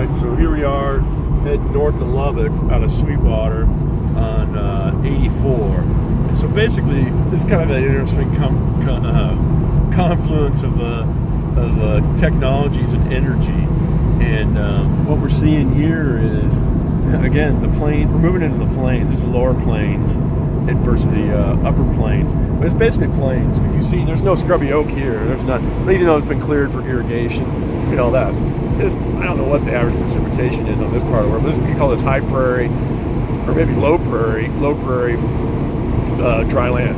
right, so here we are heading north of Lubbock out of Sweetwater on 84. And so basically, this is kind of an interesting confluence of technologies and energy. And what we're seeing here is, again, the plain. We're moving into the plains. This is lower plains versus the upper plains. But it's basically plains. If you see, there's no scrubby oak here. There's not, even though it's been cleared for irrigation, you know that. I don't know what the average precipitation is on this part of the world. But we call this high prairie, or maybe low prairie, dry land.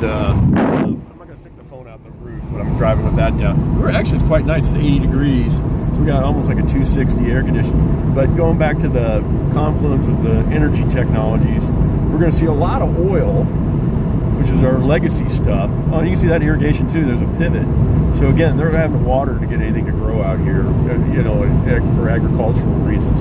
I'm not going to stick the phone out the roof, but I'm driving with that down. Actually, it's quite nice. It's 80 degrees. So we got almost like a 260 air conditioning. But going back to the confluence of the energy technologies, we're going to see a lot of oil, which is our legacy stuff. Oh, you can see that irrigation too. There's a pivot. So again, they're having the water to get anything to grow out here, you know, for agricultural reasons.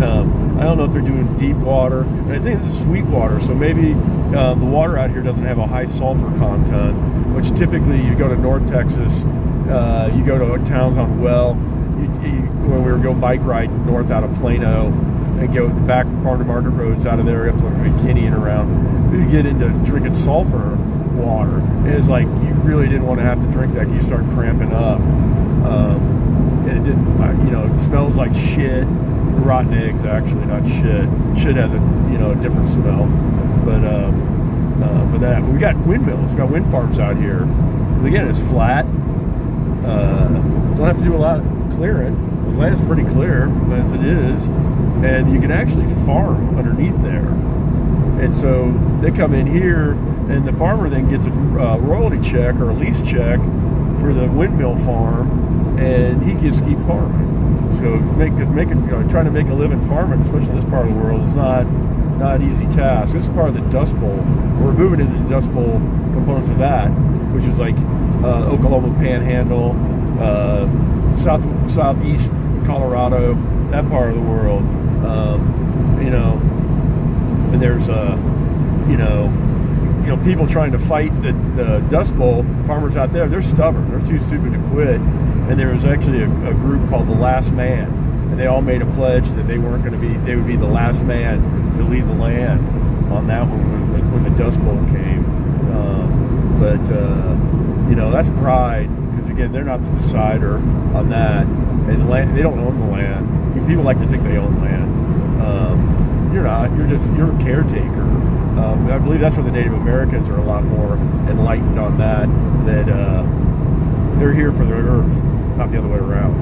I don't know if they're doing deep water. And I think this is sweet water, so maybe the water out here doesn't have a high sulfur content, which typically you go to North Texas, you go to towns on Well. When we were going bike ride north out of Plano and go back farm to market roads out of there up to McKinney and around, we get into drinking sulfur water. And it's like you really didn't want to have to drink that. You start cramping up, and it didn't. You know, it smells like shit. Rotten eggs, actually, not shit. Shit has a different smell. But we got windmills. We got wind farms out here. And again, it's flat. Don't have to do a lot of clearing. The land's pretty clear as it is, and you can actually farm underneath there. And so they come in here, and the farmer then gets a royalty check or a lease check for the windmill farm, and he just keep farming. So trying to make a living farming, especially in this part of the world, is not an easy task. This is part of the Dust Bowl. We're moving into the Dust Bowl components of that, which is like Oklahoma Panhandle, southeast Colorado, that part of the world. And there's people trying to fight the Dust Bowl. Farmers out there, they're stubborn. They're too stupid to quit. And there was actually a group called The Last Man, and they all made a pledge that they would be the last man to leave the land on that one when the Dust Bowl came. That's pride, because again, they're not the decider on that, and the land, they don't own the land. People like to think they own land. You're not. You're a caretaker. I believe that's where the Native Americans are a lot more enlightened on that. That they're here for the earth, not the other way around.